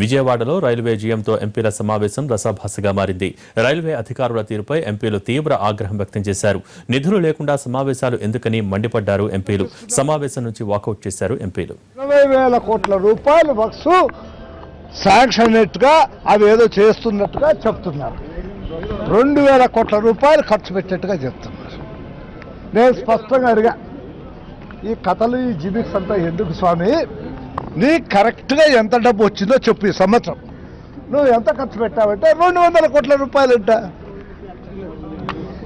విజయవాడలో రైల్వే జీఎంతో ఎంపీల సమావేశం రసాభాసగా మారింది. రైల్వే అధికారుల తీరుపై ఎంపీలు తీవ్ర ఆగ్రహం వ్యక్తం చేశారు. నిధులు లేకుండా సమావేశాలు ఎందుకని మండిపడ్డారు ఎంపీలు. సమావేశం నుంచి వాకౌట్ చేశారు ఎంపీలు. 20,000 కోట్ల రూపాయలు వర్క్స్ శాంక్షన్ అయినట్టుగా అవి ఏదో చేస్తున్నట్టుగా చెప్తున్నారు. 2,000 కోట్ల రూపాయలు ఖర్చు పెట్టేట్టుగా చెప్తున్నారు. నేను స్పష్టంగా అడిగా, ఈ కథలు ఈ జిమిక్స్ అంతా ఎందుకు స్వామి? నీ కరెక్ట్గా ఎంత డబ్బు వచ్చిందో చెప్పు. ఈ సంవత్సరం నువ్వు ఎంత ఖర్చు పెట్టావంటే 200 కోట్ల రూపాయలు అంట.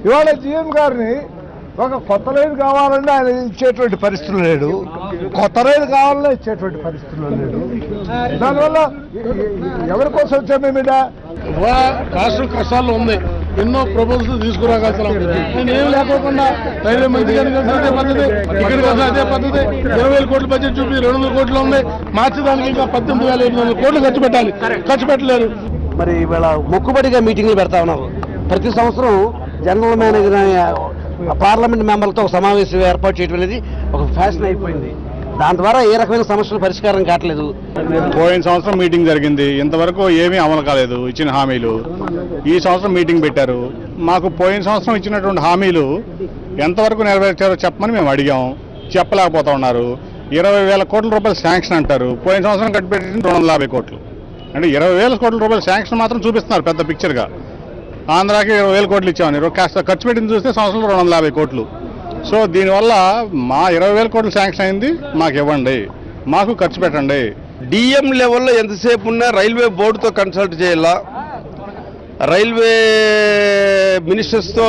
ఇవాళ జీఎం గారిని ఒక కొత్త రైలు కావాలంటే ఆయన ఇచ్చేటువంటి పరిస్థితులు లేడు, కొత్త రైలు కావాలన్నా ఇచ్చేటువంటి పరిస్థితులు లేడు. దానివల్ల ఎవరి కోసం వచ్చామే మీద రాష్ట్రం కష్టాల్లో ఉంది. ఎన్నో ప్రపోజల్స్ తీసుకురాగలుగుతున్నాం. నేను ఏం లేకోకుండా రైల్వే మంత్రి గారికి అదే పద్ధతి, ఇక్కడికి అదే పద్ధతి. 20,000 కోట్ల బడ్జెట్ చూపి 200 కోట్లు ఉన్నాయి. మార్చడానికి ఇంకా 18,800 కోట్లు ఖర్చు పెట్టాలి, ఖర్చు పెట్టలేదు. మరి ఇవాళ మొక్కుబడిగా మీటింగ్లు పెడతా ఉన్నారు. ప్రతి సంవత్సరం జనరల్ మేనేజర్ పార్లమెంట్ మెంబర్లతో ఒక సమావేశం ఏర్పాటు చేయడం అనేది ఒక ఫ్యాషన్ అయిపోయింది. దాని ద్వారా ఏ రకమైన సమస్యలు పరిష్కారం కావట్లేదు. పోయిన సంవత్సరం మీటింగ్ జరిగింది, ఇంతవరకు ఏమీ అమలు కాలేదు ఇచ్చిన హామీలు. ఈ సంవత్సరం మీటింగ్ పెట్టారు. మాకు పోయిన సంవత్సరం ఇచ్చినటువంటి హామీలు ఎంతవరకు నెరవేర్చారో చెప్పమని మేము అడిగాం, చెప్పలేకపోతా ఉన్నారు. 20,000 కోట్ల రూపాయలు శాంక్షన్ అంటారు. పోయిన సంవత్సరం కట్టిపెట్టిన 250 కోట్లు. అంటే 20,000 కోట్ల రూపాయలు శాంక్షన్ మాత్రం చూపిస్తున్నారు పెద్ద పిక్చర్గా. ఆంధ్రాకి 20,000 కోట్లు ఇచ్చామని కాస్త ఖర్చు పెట్టింది చూస్తే సంవత్సరంలో 250 కోట్లు. సో దీనివల్ల మా 20,000 కోట్లు శాంక్షన్ అయింది, మాకు ఇవ్వండి, మాకు ఖర్చు పెట్టండి. డిఎం లెవెల్లో ఎంతసేపు ఉన్నా రైల్వే బోర్డుతో కన్సల్ట్ చేయాలా, రైల్వే మినిస్టర్స్తో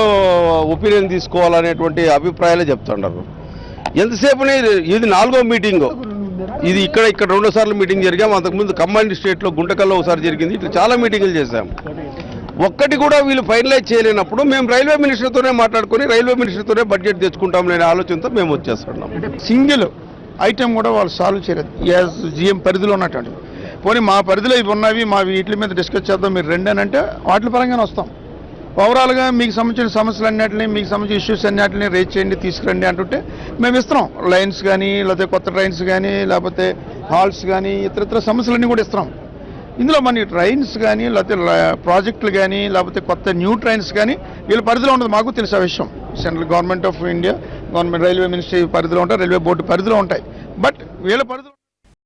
ఒపీనియన్ తీసుకోవాలనేటువంటి అభిప్రాయాలే చెప్తున్నారు. ఎంతసేపునే ఇది 4వ మీటింగు. ఇది ఇక్కడ 2 సార్లు మీటింగ్ జరిగాం. అంతకుముందు కంబైన్డ్ స్టేట్లో గుంటకల్లో ఒకసారి జరిగింది. ఇట్లా చాలా మీటింగులు చేశాం. ఒక్కటి కూడా వీళ్ళు ఫైనలైజ్ చేయలేనప్పుడు మేము రైల్వే మినిస్టర్తోనే మాట్లాడుకొని రైల్వే మినిస్టర్తోనే బడ్జెట్ తెచ్చుకుంటాం అనే ఆలోచనతో మేము వచ్చేస్తున్నాం. సింగిల్ ఐటెం కూడా వాళ్ళు సాల్వ్ చేయలేదు. యాజ్ జీఎం పరిధిలో ఉన్నటువంటి పోనీ మా పరిధిలో ఇవి ఉన్నవి, మా వీటి మీద డిస్కస్ చేద్దాం, మీరు రండి అని అంటే వాటి పరంగానే వస్తాం. ఓవరాల్గా మీకు సంబంధించిన సమస్యలు అన్నింటినీ, మీకు సంబంధించిన ఇష్యూస్ అన్నింటినీ రేజ్ చేయండి, తీసుకురండి అంటుంటే మేము ఇస్తున్నాం. లైన్స్ కానీ, లేకపోతే కొత్త ట్రైన్స్ కానీ, లేకపోతే హాల్స్ కానీ, ఇతర సమస్యలన్నీ కూడా ఇస్తున్నాం. ఇందులో మన ట్రైన్స్ కానీ, లేకపోతే ప్రాజెక్టులు కానీ, లేకపోతే కొత్త న్యూ ట్రైన్స్ కానీ వీళ్ళ పరిధిలో ఉండదు. మాకు తెలిసే విషయం. Central government of India, government railway ministry పరిధిలో ఉంటాయి, రైల్వే బోర్డు పరిధిలో ఉంటాయి. బట్ వీళ్ళ పరిధిలో